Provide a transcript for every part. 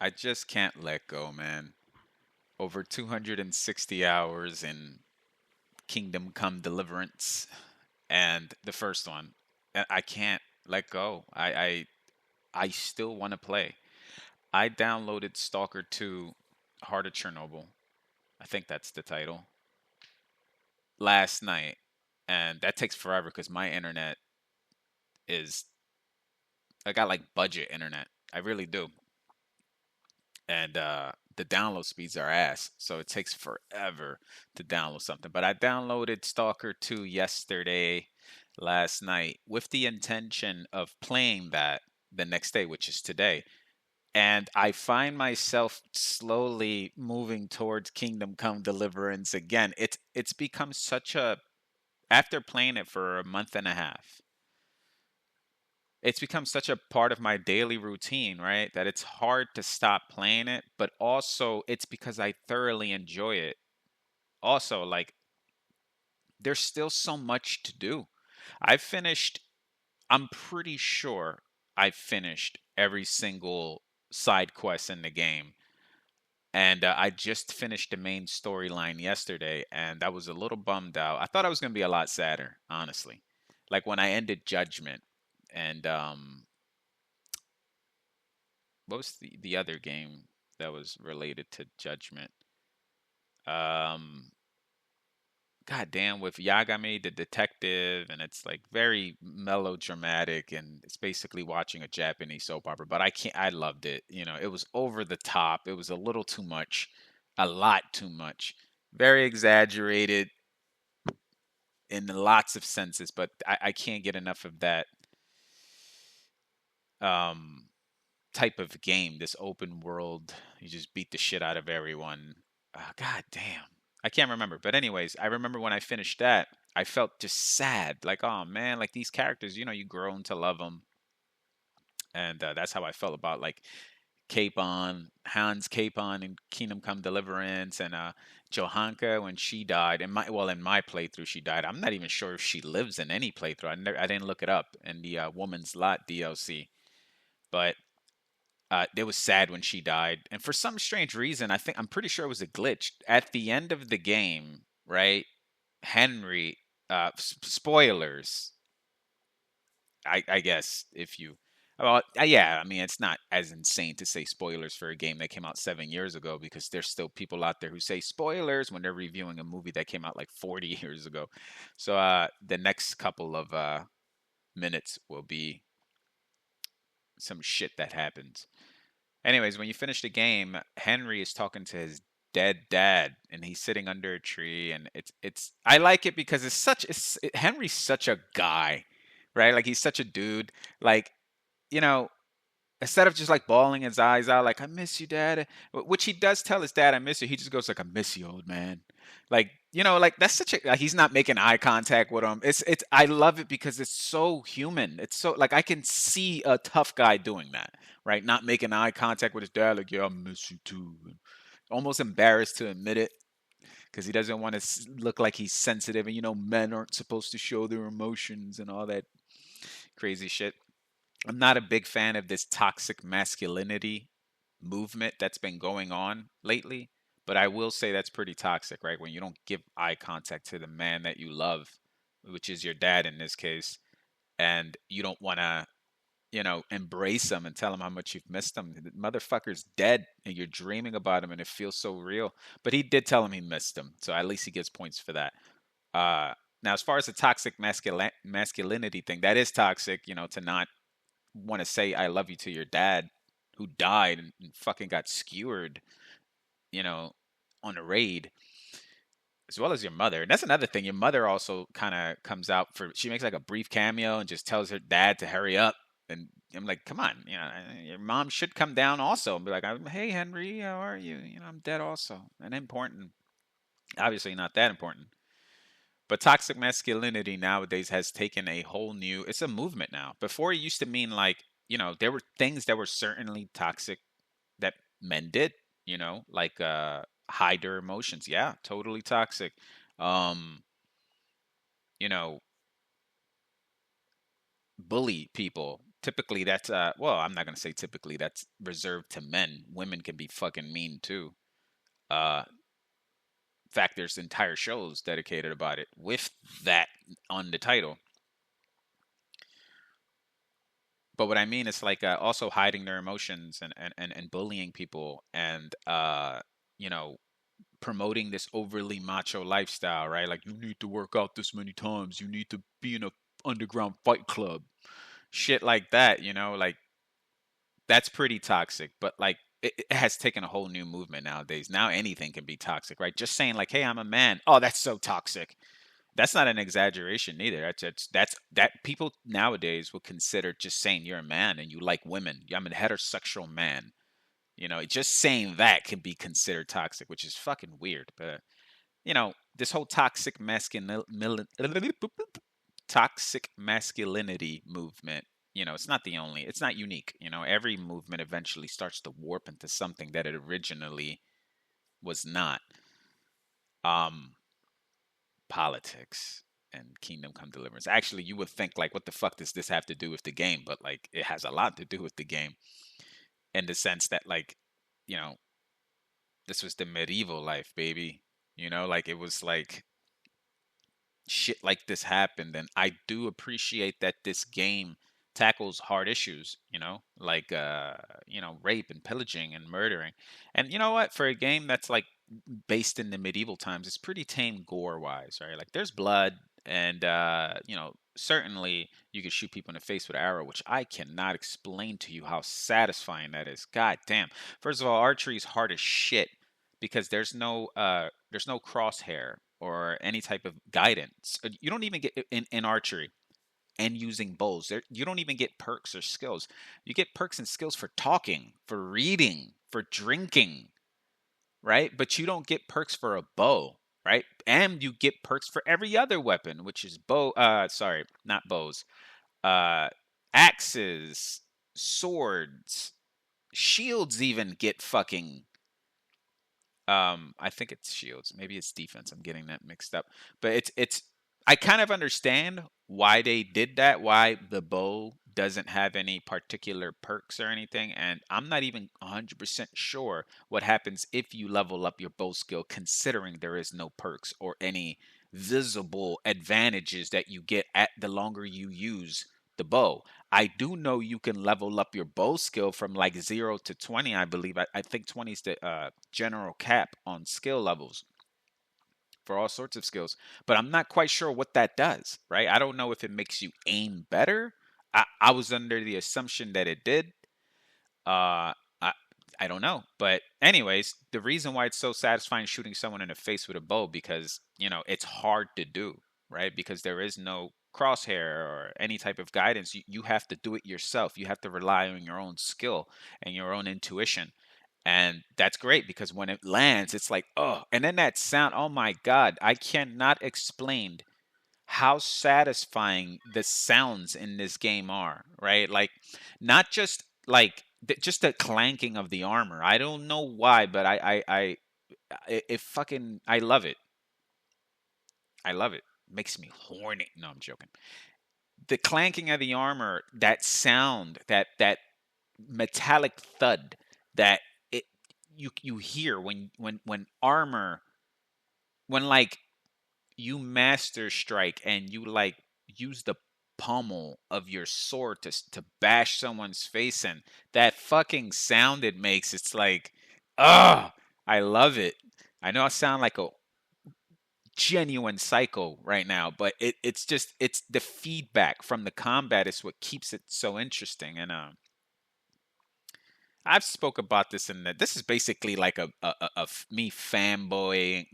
I just can't let go, man. Over 260 hours in Kingdom Come Deliverance, and the first one, I can't let go. I still want to play. I downloaded Stalker 2, Heart of Chernobyl. I think that's the title. Last night, and that takes forever because my internet is I got like budget internet. I really do. And the download speeds are ass, so it takes forever to download something. But I downloaded Stalker 2 yesterday, last night, with the intention of playing that the next day, which is today. And I find myself slowly moving towards Kingdom Come Deliverance again. It's become such a after playing it for a month and a half, it's become such a part of my daily routine, right? That it's hard to stop playing it, but also it's because I thoroughly enjoy it. Also, like there's still so much to do. I've finished, I'm pretty sure I've finished every single side quest in the game. And I just finished the main storyline yesterday, and I was a little bummed out. I thought I was going to be a lot sadder, honestly. Like when I ended Judgment, and what was the other game that was related to Judgment? Um, God damn, with Yagami the detective, and it's like very melodramatic, and it's basically watching a Japanese soap opera. But I can't. I loved it. You know, it was over the top. It was a little too much, a lot too much, very exaggerated in lots of senses. But I can't get enough of that um, type of game. This open world, you just beat the shit out of everyone. God damn. I can't remember. But anyways, I remember when I finished that, I felt just sad. Like, oh man, like these characters, you grown to love them. And that's how I felt about like Capon, Hans Capon in Kingdom Come Deliverance, and Johanka when she died. In my playthrough, she died. I'm not even sure if she lives in any playthrough. I didn't look it up in the Woman's Lot DLC. But it was sad when she died, and for some strange reason, I'm pretty sure it was a glitch at the end of the game, right? Henry, spoilers. I guess if you, well, yeah, I mean, it's not as insane to say spoilers for a game that came out 7 years ago because there's still people out there who say spoilers when they're reviewing a movie that came out like 40 years ago. So the next couple of minutes will be some shit that happens. Anyways, when you finish the game, Henry is talking to his dead dad, and he's sitting under a tree, and it's I like it because Henry's such a guy, right? Like he's such a dude. Like you know, instead of just like bawling his eyes out, like I miss you, dad, which he does tell his dad, I miss you. He just goes like, I miss you, old man. Like like that's such a like, he's not making eye contact with him. It's I love it because it's so human. It's so like I can see a tough guy doing that, right? Not making eye contact with his dad, like yeah, I miss you too. Almost embarrassed to admit it because he doesn't want to look like he's sensitive, and men aren't supposed to show their emotions and all that crazy shit. I'm not a big fan of this toxic masculinity movement that's been going on lately, but I will say that's pretty toxic, right? When you don't give eye contact to the man that you love, which is your dad in this case, and you don't want to, embrace him and tell him how much you've missed him. The motherfucker's dead and you're dreaming about him and it feels so real. But he did tell him he missed him, so at least he gets points for that. Now, as far as the toxic masculinity thing, that is toxic, to not want to say I love you to your dad who died and fucking got skewered, you know, on a raid, as well as your mother. And that's another thing. Your mother also kind of comes out she makes like a brief cameo and just tells her dad to hurry up. And I'm like, come on, your mom should come down also and be like, hey, Henry, how are you? I'm dead also. And important. Obviously, not that important. But toxic masculinity nowadays has taken a whole new, it's a movement now. Before it used to mean like, there were things that were certainly toxic that men did, like hide their emotions. Yeah, totally toxic. Um, you know, bully people typically that's well, I'm not gonna say typically, that's reserved to men. Women can be fucking mean too. In fact, there's entire shows dedicated about it with that on the title. But what I mean is like also hiding their emotions and bullying people and you know, promoting this overly macho lifestyle, right? Like you need to work out this many times, you need to be in a underground fight club, shit like that, you know, like that's pretty toxic. But like it has taken a whole new movement nowadays. Now anything can be toxic, right? Just saying like, "Hey, I'm a man." Oh, that's so toxic. That's not an exaggeration either. That's that people nowadays will consider just saying you're a man and you like women. I'm a heterosexual man. You know, just saying that can be considered toxic, which is fucking weird. But you know, this whole toxic masculinity movement, you know, it's not the only, it's not unique. You know, every movement eventually starts to warp into something that it originally was not. Um, Politics and Kingdom Come Deliverance. Actually, you would think like, what the fuck does this have to do with the game? But like, it has a lot to do with the game in the sense that like, you know, this was the medieval life, baby. You know, like it was like shit like this happened, and I do appreciate that this game tackles hard issues, you know, like you know, rape and pillaging and murdering. And you know what, for a game that's like based in the medieval times, it's pretty tame gore wise, right? Like there's blood and you know, certainly you can shoot people in the face with an arrow, which I cannot explain to you how satisfying that is. God damn. First of all, archery is hard as shit because there's no crosshair or any type of guidance. You don't even get in archery and using bows. You don't even get perks or skills. You get perks and skills for talking, for reading, for drinking, right? But you don't get perks for a bow, right? And you get perks for every other weapon, which is sorry, not bows. Uh Axes, swords, shields even get fucking I think it's shields. Maybe it's defense. I'm getting that mixed up. But it's I kind of understand why they did that, why the bow doesn't have any particular perks or anything, and I'm not even 100% sure what happens if you level up your bow skill considering there is no perks or any visible advantages that you get at the longer you use the bow. I do know you can level up your bow skill from like 0 to 20, I believe. I think 20 is the general cap on skill levels for all sorts of skills. But I'm not quite sure what that does, right? I don't know if it makes you aim better. I was under the assumption that it did. Uh, I, I don't know. But anyways, the reason why it's so satisfying shooting someone in the face with a bow, because, you know, it's hard to do, right? Because there is no crosshair or any type of guidance. You have to do it yourself. You have to rely on your own skill and your own intuition. And that's great because when it lands, it's like, oh, and then that sound, oh my God, I cannot explain how satisfying the sounds in this game are, right? Like, not just like just the clanking of the armor. I don't know why, but it fucking, I love it. I love it. Makes me horny. No, I'm joking. The clanking of the armor, that sound, that metallic thud that it you hear when armor, when like you master strike and you like use the pommel of your sword to bash someone's face in, that fucking sound it makes, it's like, oh, I love it. I know I sound like a genuine psycho right now, but it's just, it's the feedback from the combat is what keeps it so interesting. And I've spoke about this in that this is basically like me fanboying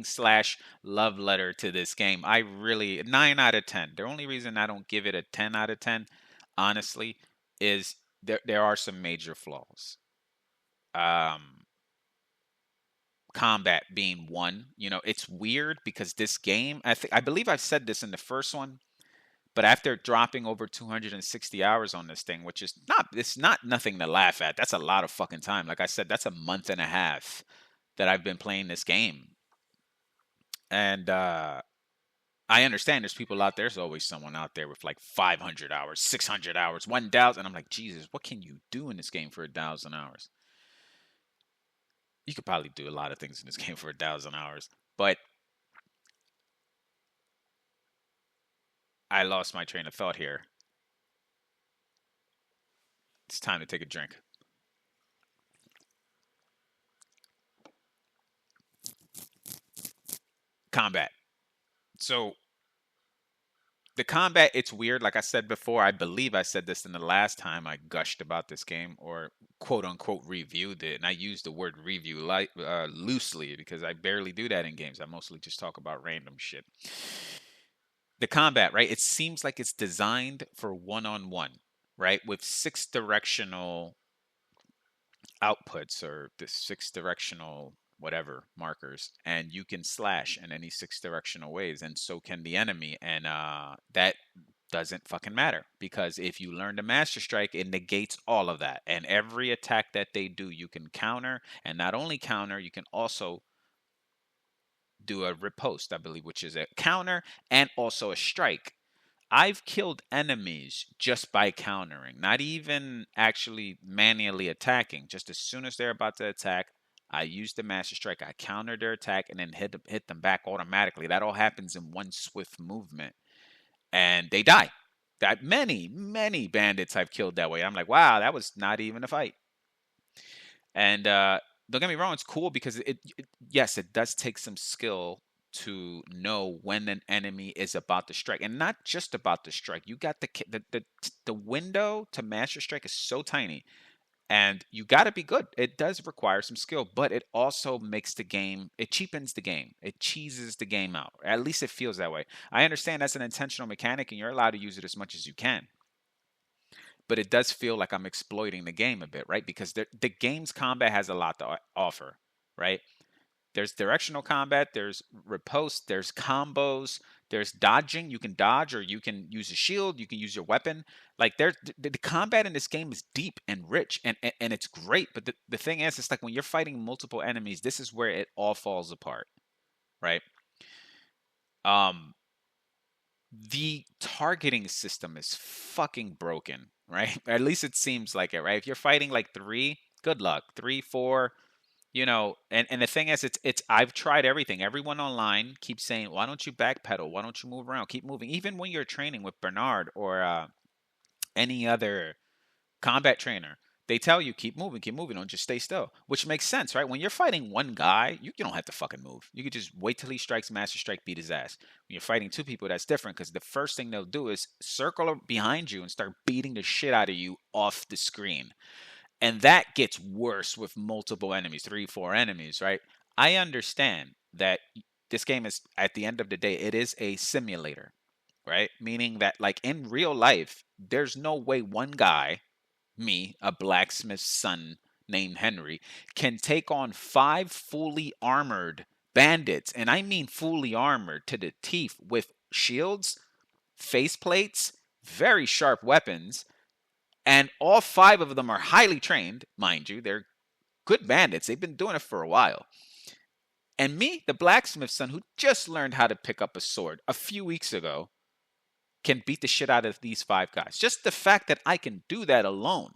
slash love letter to this game. I really 9 out of 10. The only reason I don't give it a 10 out of 10, honestly, is there are some major flaws. Um, Combat being one. You know, it's weird because this game, I believe I've said this in the first one, but after dropping over 260 hours on this thing, which is not, it's not nothing to laugh at. That's a lot of fucking time. Like I said, that's a month and a half that I've been playing this game. And I understand there's people out there. There's always someone out there with like 500 hours, 600 hours, 1,000. I'm like, Jesus, what can you do in this game for 1,000 hours? You could probably do a lot of things in this game for 1,000 hours. But I lost my train of thought here. It's time to take a drink. Combat. So the combat, it's weird. Like I said before, I believe I said this in the last time I gushed about this game or quote unquote reviewed it. And I use the word review loosely because I barely do that in games. I mostly just talk about random shit. The combat, right? It seems like it's designed for one on one, right? With six directional outputs or the six directional whatever markers, and you can slash in any six directional ways, and so can the enemy. And that doesn't fucking matter because if you learn the master strike, it negates all of that, and every attack that they do you can counter, and not only counter, you can also do a riposte, I believe, which is a counter and also a strike. I've killed enemies just by countering, not even actually manually attacking. Just as soon as they're about to attack, I use the Master Strike, I counter their attack, and then hit them back automatically. That all happens in one swift movement, and they die. That many bandits I've killed that way. I'm like, wow, that was not even a fight. And don't get me wrong, it's cool because yes, it does take some skill to know when an enemy is about to strike, and not just about to strike. You got the window to master strike is so tiny, and you got to be good. It does require some skill, but it also makes the game. It cheapens the game. It cheeses the game out. At least it feels that way. I understand that's an intentional mechanic, and you're allowed to use it as much as you can, but it does feel like I'm exploiting the game a bit, right? Because the game's combat has a lot to offer, right? There's directional combat, there's riposte, there's combos, there's dodging. You can dodge or you can use a shield, you can use your weapon. Like the combat in this game is deep and rich and it's great. But the thing is, it's like when you're fighting multiple enemies, this is where it all falls apart, right? Um, the targeting system is fucking broken, right? At least it seems like it, right? If you're fighting like three, good luck. Three, four, and the thing is, it's I've tried everything. Everyone online keeps saying, why don't you backpedal? Why don't you move around? Keep moving. Even when you're training with Bernard or any other combat trainer, they tell you keep moving, don't just stay still. Which makes sense, right? When you're fighting one guy, you don't have to fucking move. You could just wait till he strikes master strike, beat his ass. When you're fighting two people, that's different because the first thing they'll do is circle behind you and start beating the shit out of you off the screen. And that gets worse with multiple enemies, three, four enemies, right? I understand that this game is, at the end of the day, it is a simulator, right? Meaning that, like in real life, there's no way one guy, me, a blacksmith's son named Henry, can take on five fully armored bandits. And I mean fully armored to the teeth with shields, faceplates, very sharp weapons, and all five of them are highly trained, mind you. They're good bandits. They've been doing it for a while. And me, the blacksmith's son, who just learned how to pick up a sword a few weeks ago, can beat the shit out of these five guys. Just the fact that I can do that alone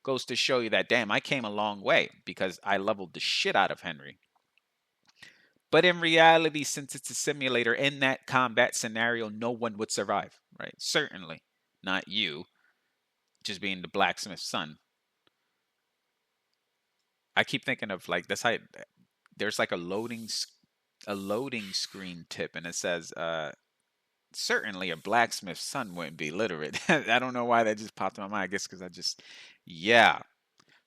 goes to show you that, damn, I came a long way because I leveled the shit out of Henry. But in reality, since it's a simulator, in that combat scenario, no one would survive, right? Certainly not you, just being the blacksmith's son. I keep thinking of like that's how there's like a loading screen tip, and it says certainly a blacksmith's son wouldn't be literate. I don't know why that just popped in my mind. I guess because yeah.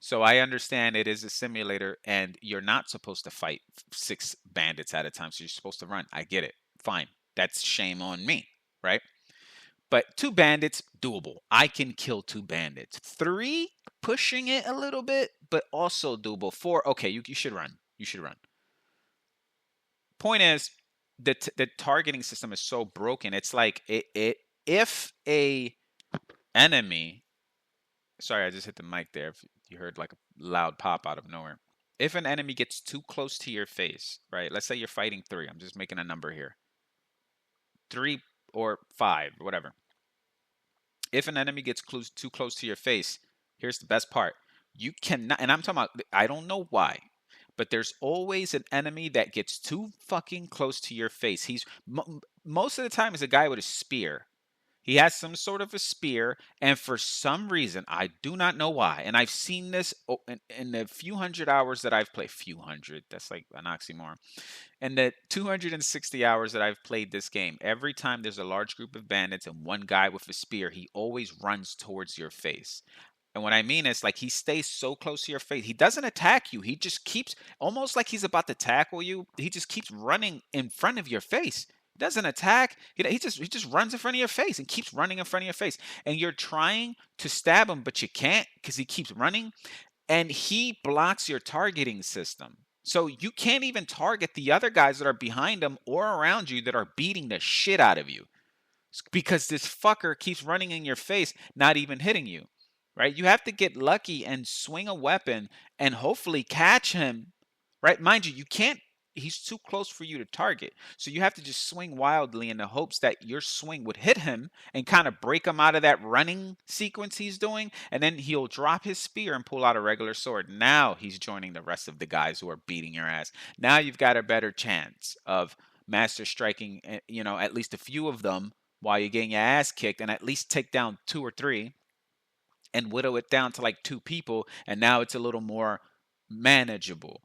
So I understand it is a simulator, and you're not supposed to fight six bandits at a time. So you're supposed to run. I get it. Fine. That's shame on me, right? But two bandits, doable. I can kill two bandits. Three, pushing it a little bit, but also doable. Four, okay, you should run. You should run. Point is, the targeting system is so broken. It's like if a enemy, sorry, I just hit the mic there. If you heard like a loud pop out of nowhere. If an enemy gets too close to your face, right? Let's say you're fighting three. I'm just making a number here. 3 or 5, whatever. If an enemy gets too close to your face, here's the best part. You cannot, and I'm talking about, I don't know why, but there's always an enemy that gets too fucking close to your face. Most of the time is a guy with a spear. He has some sort of a spear, and for some reason, I do not know why, and I've seen this in the few hundred hours that I've played. Few hundred, that's like an oxymoron. In the 260 hours that I've played this game, every time there's a large group of bandits and one guy with a spear, he always runs towards your face. And what I mean is, like, he stays so close to your face. He doesn't attack you. He just keeps, almost like he's about to tackle you. He just keeps running in front of your face. He doesn't attack. He just runs in front of your face and keeps running in front of your face. And you're trying to stab him, but you can't because he keeps running. And he blocks your targeting system. So you can't even target the other guys that are behind him or around you that are beating the shit out of you because this fucker keeps running in your face, not even hitting you, right? You have to get lucky and swing a weapon and hopefully catch him, right? Mind you, you can't, he's too close for you to target. So you have to just swing wildly in the hopes that your swing would hit him and kind of break him out of that running sequence he's doing. And then he'll drop his spear and pull out a regular sword. Now he's joining the rest of the guys who are beating your ass. Now you've got a better chance of master striking, at least a few of them while you're getting your ass kicked, and at least take down 2 or 3 and whittle it down to like 2 people, and now it's a little more manageable.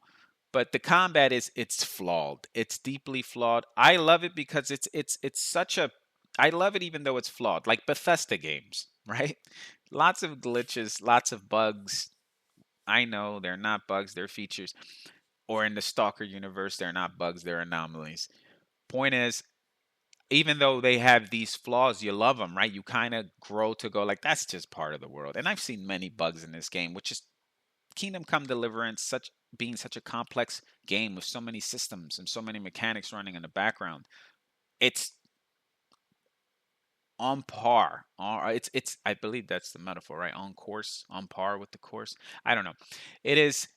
But the combat it's flawed. It's deeply flawed. I love it because it's such a, I love it even though it's flawed. Like Bethesda games, right? Lots of glitches, lots of bugs. I know they're not bugs, they're features. Or in the Stalker universe, they're not bugs, they're anomalies. Point is, even though they have these flaws, you love them, right? You kind of grow to go like, that's just part of the world. And I've seen many bugs in this game, which is Kingdom Come Deliverance, being such a complex game with so many systems and so many mechanics running in the background. It's on par. It's I believe that's the metaphor, right? On course, on par with the course. I don't know. It is.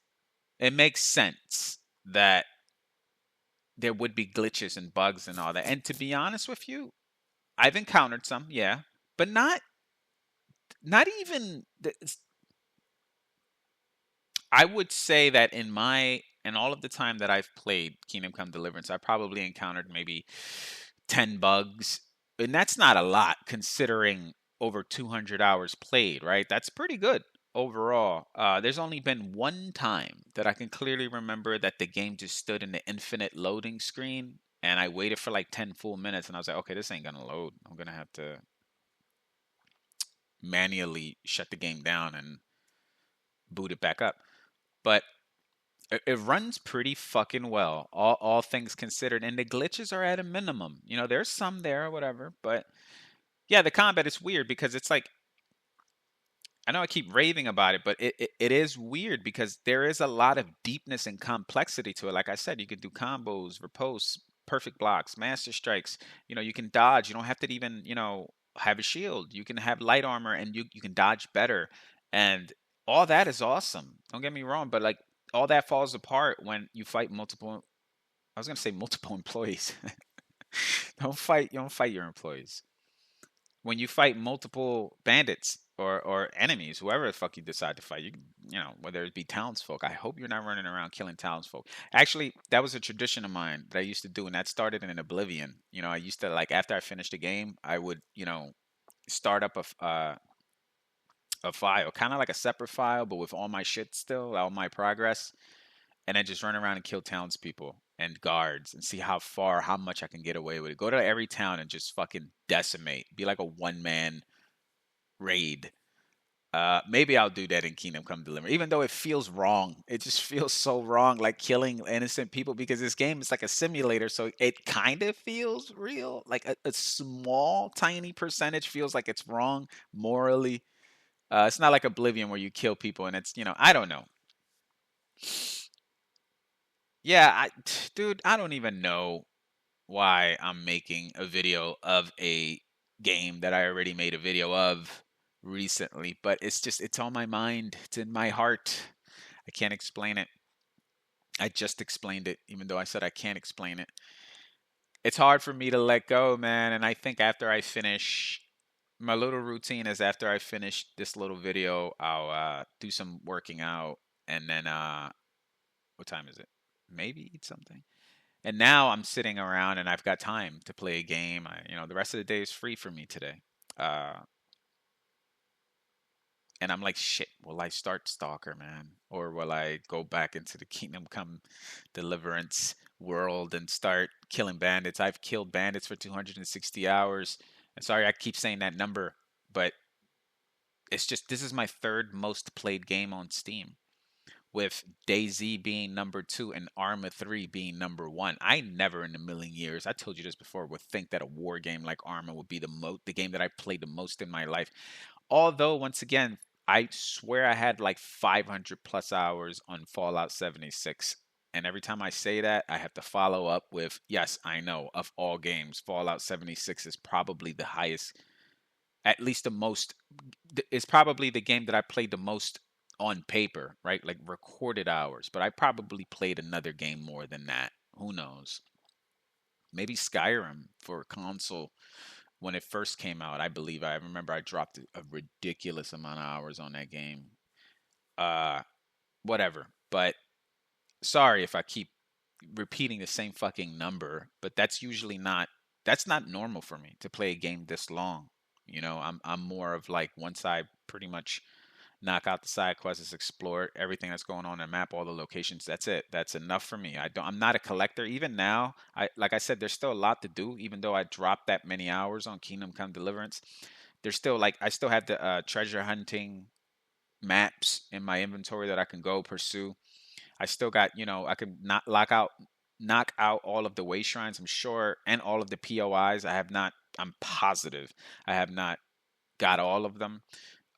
It makes sense that there would be glitches and bugs and all that. And to be honest with you, I've encountered some, yeah, but not even. I would say that in all of the time that I've played Kingdom Come Deliverance, I probably encountered maybe 10 bugs, and that's not a lot considering over 200 hours played, right? That's pretty good overall. There's only been one time that I can clearly remember that the game just stood in the infinite loading screen, and I waited for like 10 full minutes, and I was like, okay, this ain't gonna load. I'm gonna have to manually shut the game down and boot it back up. But it runs pretty fucking well, all things considered, and the glitches are at a minimum. There's some there or whatever, but yeah, the combat is weird because it's like, I know I keep raving about it, but it is weird because there is a lot of deepness and complexity to it. Like I said, you can do combos, riposte, perfect blocks, master strikes. You can dodge. You don't have to even, have a shield. You can have light armor and you can dodge better. And all that is awesome. Don't get me wrong, but like all that falls apart when you fight multiple, I was gonna say multiple employees. You don't fight your employees. When you fight multiple bandits or enemies, whoever the fuck you decide to fight, whether it be townsfolk. I hope you're not running around killing townsfolk. Actually, that was a tradition of mine that I used to do, and that started in Oblivion. I used to, like, after I finished a game, I would, start up a file, kind of like a separate file, but with all my shit still, all my progress, and then just run around and kill townspeople and guards and see how much I can get away with it. Go to every town and just fucking decimate. Be like a one-man raid. Maybe I'll do that in Kingdom Come Deliverance, even though it feels wrong. It just feels so wrong, like killing innocent people, because this game is like a simulator, so it kind of feels real. Like a small, tiny percentage feels like it's wrong morally. It's not like Oblivion where you kill people and it's, I don't know. Yeah, dude, I don't even know why I'm making a video of a game that I already made a video of recently, but it's on my mind. It's in my heart. I can't explain it. I just explained it, even though I said I can't explain it. it's hard for me to let go, man. And I think after I finish my little routine is after I finish this little video, I'll do some working out and then what time is it? Maybe eat something. And now I'm sitting around and I've got time to play a game. The rest of the day is free for me today. Uh, and I'm like, shit, will I start Stalker, man? Or will I go back into the Kingdom Come Deliverance world and start killing bandits? I've killed bandits for 260 hours. And sorry, I keep saying that number, but it's just this is my third most played game on Steam, with DayZ being number two and Arma 3 being number one. I never in a million years, I told you this before, would think that a war game like Arma would be the game that I played the most in my life. Although, once again, I swear I had like 500 plus hours on Fallout 76. And every time I say that, I have to follow up with, yes, I know, of all games, Fallout 76 is probably the highest, at least the most, is probably the game that I played the most on paper, right? Like recorded hours. But I probably played another game more than that. Who knows? Maybe Skyrim for console when it first came out. I remember I dropped a ridiculous amount of hours on that game. Uh, Whatever. But sorry if I keep repeating the same fucking number, but that's not normal for me to play a game this long. I'm more of like, once I pretty much knock out the side quests, explore everything that's going on in the map, all the locations. That's it. That's enough for me. I'm not a collector. Even now, like I said, there's still a lot to do. Even though I dropped that many hours on Kingdom Come Deliverance, there's still, like, I still have the treasure hunting maps in my inventory that I can go pursue. I still got, I could not knock out all of the way shrines, I'm sure, and all of the POIs. I'm positive I have not got all of them.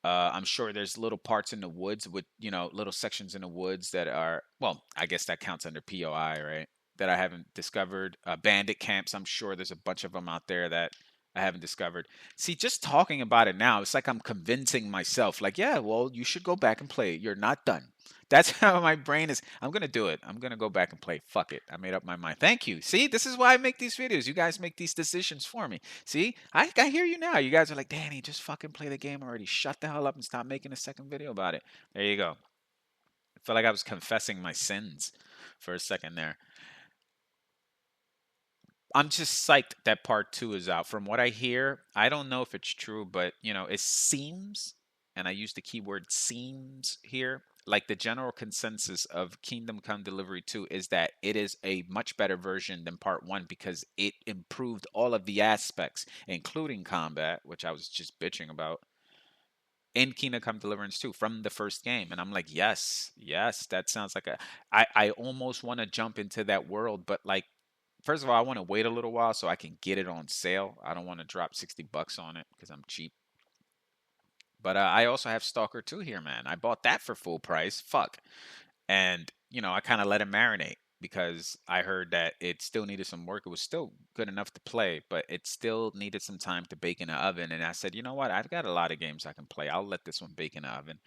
I'm sure there's little parts in the woods with, little sections in the woods that are, well, I guess that counts under POI, right? That I haven't discovered. Bandit camps, I'm sure there's a bunch of them out there that I haven't discovered. See, just talking about it now, it's like I'm convincing myself, like, yeah, well, you should go back and play it. You're not done. That's how my brain is. I'm going to do it. I'm going to go back and play. Fuck it. I made up my mind. Thank you. See, this is why I make these videos. You guys make these decisions for me. See, I hear you now. You guys are like, Danny, just fucking play the game already. Shut the hell up and stop making a second video about it. There you go. I felt like I was confessing my sins for a second there. I'm just psyched that part two is out. From what I hear, I don't know if it's true, but it seems, and I use the keyword seems here, like the general consensus of Kingdom Come Delivery 2 is that it is a much better version than part one because it improved all of the aspects, including combat, which I was just bitching about, in Kingdom Come Deliverance 2 from the first game. And I'm like, yes, yes, that sounds like I almost want to jump into that world, but like, first of all, I want to wait a little while so I can get it on sale. I don't want to drop $60 on it because I'm cheap. But I also have Stalker 2 here, man. I bought that for full price. Fuck. And, I kind of let it marinate because I heard that it still needed some work. It was still good enough to play, but it still needed some time to bake in the oven. And I said, you know what? I've got a lot of games I can play. I'll let this one bake in the oven.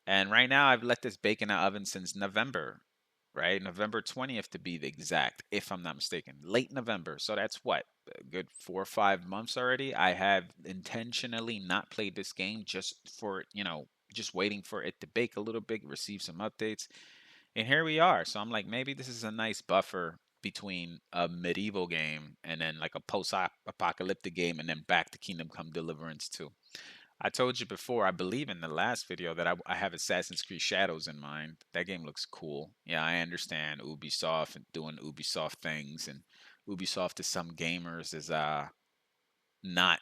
And right now, I've let this bake in the oven since November, right? November 20th to be the exact, if I'm not mistaken. Late November. So that's what? A good 4 or 5 months already. I have intentionally not played this game just for, just waiting for it to bake a little bit, receive some updates. And here we are. So I'm like, maybe this is a nice buffer between a medieval game and then like a post apocalyptic game and then back to Kingdom Come Deliverance 2. I told you before, I believe in the last video that I have Assassin's Creed Shadows in mind. That game looks cool. Yeah, I understand Ubisoft and doing Ubisoft things, and Ubisoft to some gamers is not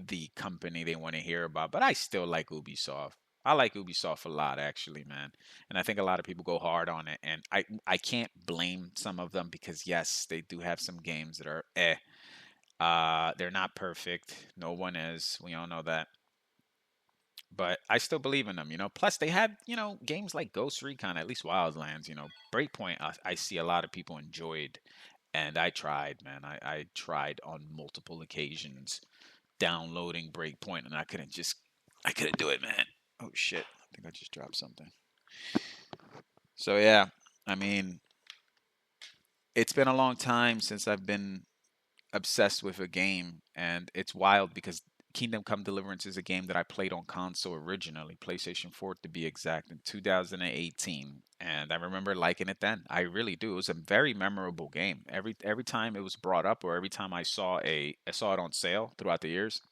the company they want to hear about, but I still like Ubisoft. I like Ubisoft a lot, actually, man. And I think a lot of people go hard on it, and I can't blame some of them because yes, they do have some games that are eh. They're not perfect. No one is. We all know that. But I still believe in them. Plus, they had, games like Ghost Recon, at least Wildlands, Breakpoint, I see a lot of people enjoyed. And I tried, man. I tried on multiple occasions downloading Breakpoint, and I couldn't do it, man. Oh, shit. I think I just dropped something. So, yeah, I mean, It's been a long time since I've been obsessed with a game, and it's wild because Kingdom Come Deliverance is a game that I played on console originally, PlayStation 4 to be exact, in 2018, and I remember liking it then. I really do. It was a very memorable game. Every time it was brought up, or every time I saw it on sale throughout the years,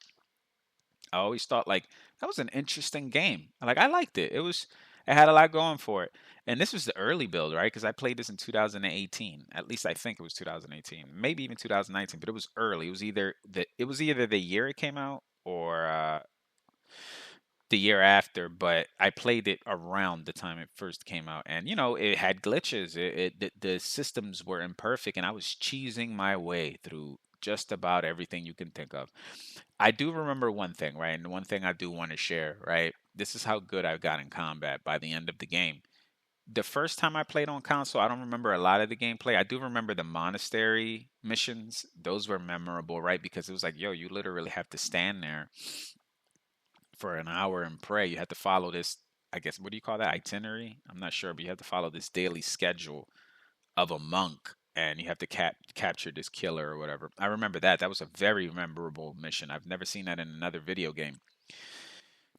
I always thought like that was an interesting game. Like I liked it. It had a lot going for it. And this was the early build, right? Because I played this in 2018. At least I think it was 2018, maybe even 2019. But it was early. It was either the year it came out or the year after. But I played it around the time it first came out, and it had glitches. The systems were imperfect, and I was cheesing my way through just about everything you can think of. I do remember one thing, right? And one thing I do want to share, right? This is how good I got in combat by the end of the game. The first time I played on console, I don't remember a lot of the gameplay. I do remember the monastery missions. Those were memorable, right? Because it was like, yo, you literally have to stand there for an hour and pray. You have to follow this, I guess, what do you call that? Itinerary? I'm not sure, but you have to follow this daily schedule of a monk, and you have to capture this killer or whatever. I remember that. That was a very memorable mission. I've never seen that in another video game.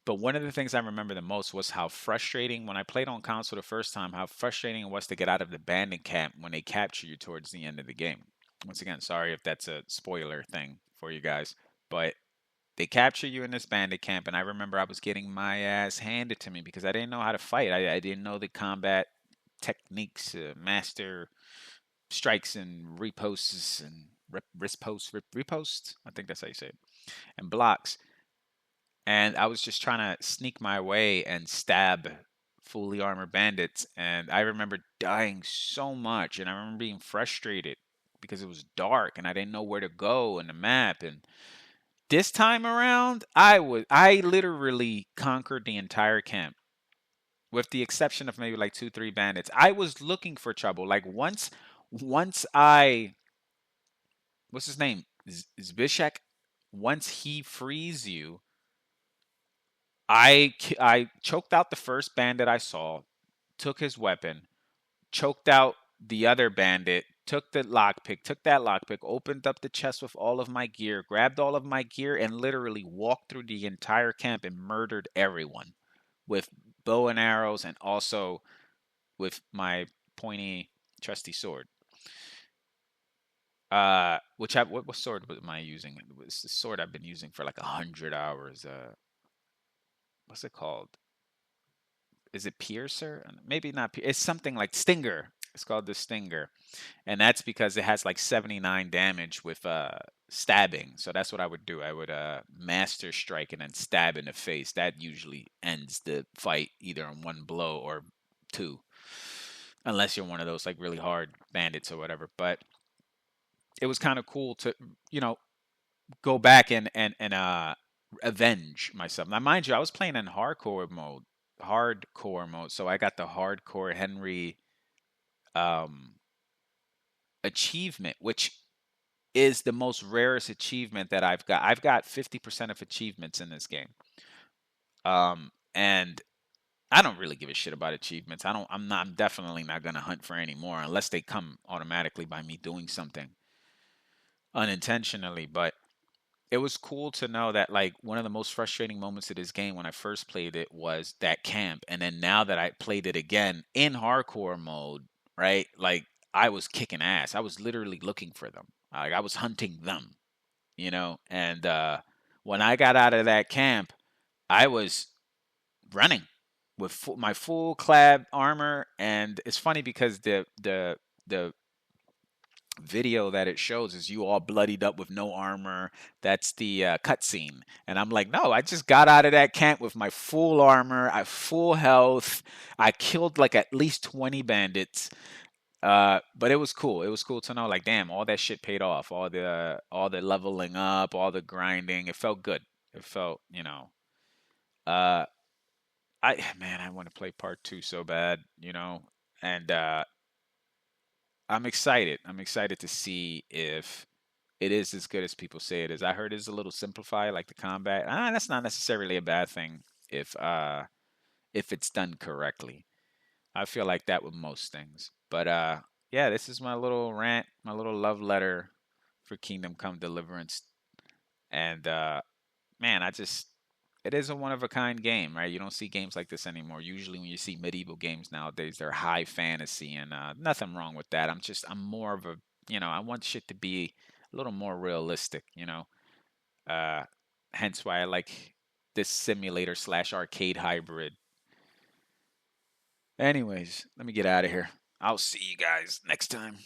But one of the things I remember the most was how frustrating, when I played on console the first time, how frustrating it was to get out of the bandit camp when they capture you towards the end of the game. Once again, sorry if that's a spoiler thing for you guys, but they capture you in this bandit camp, and I remember I was getting my ass handed to me because I didn't know how to fight. I didn't know the combat techniques, master strikes and reposts and reposts. I think that's how you say it, and blocks. And I was just trying to sneak my way and stab fully armored bandits. And I remember dying so much, and I remember being frustrated because it was dark and I didn't know where to go in the map. And this time around, I literally conquered the entire camp with the exception of maybe like two, three bandits. I was looking for trouble. Like once I, what's his name? Zbishek. Once he frees you, I choked out the first bandit I saw, took his weapon, choked out the other bandit, took that lockpick, opened up the chest with all of my gear, grabbed all of my gear, and literally walked through the entire camp and murdered everyone with bow and arrows, and also with my pointy, trusty sword. What sword am I using? It's the sword I've been using for like 100 hours. What's it called? Is it Piercer? Maybe not. It's something like Stinger. It's called the Stinger, and that's because it has like 79 damage with stabbing. So that's what I would do. I would master strike and then stab in the face. That usually ends the fight either in one blow or two, unless you're one of those like really hard bandits or whatever. But it was kind of cool to you know go back and avenge myself. Now, mind you, I was playing in hardcore mode, so I got the hardcore Henry um, achievement, which is the most rarest achievement that I've got. I've got 50% of achievements in this game, and I don't really give a shit about achievements. I don't. I'm not. I'm definitely not gonna hunt for any more unless they come automatically by me doing something unintentionally. But it was cool to know that like one of the most frustrating moments of this game when I first played it was that camp, and then now that I played it again in hardcore mode, right? Like I was kicking ass. I was literally looking for them. Like I was hunting them, And when I got out of that camp, I was running with my full clad armor, and it's funny because the video that it shows is you all bloodied up with no armor. That's the cutscene, and I'm like, no, I just got out of that camp with my full armor, I full health. I killed like at least 20 bandits. But it was cool. It was cool to know, like, damn, all that shit paid off. All the leveling up, all the grinding. It felt good. It felt, Uh, I want to play part two so bad, and I'm excited. I'm excited to see if it is as good as people say it is. I heard it's a little simplified, like the combat. That's not necessarily a bad thing if it's done correctly. I feel like that with most things. But yeah, this is my little rant, my little love letter for Kingdom Come Deliverance. And man, it is a one of a kind game, right? You don't see games like this anymore. Usually when you see medieval games nowadays, they're high fantasy and nothing wrong with that. I'm more of a, I want shit to be a little more realistic, Uh hence why I like this simulator slash arcade hybrid. Anyways, let me get out of here. I'll see you guys next time.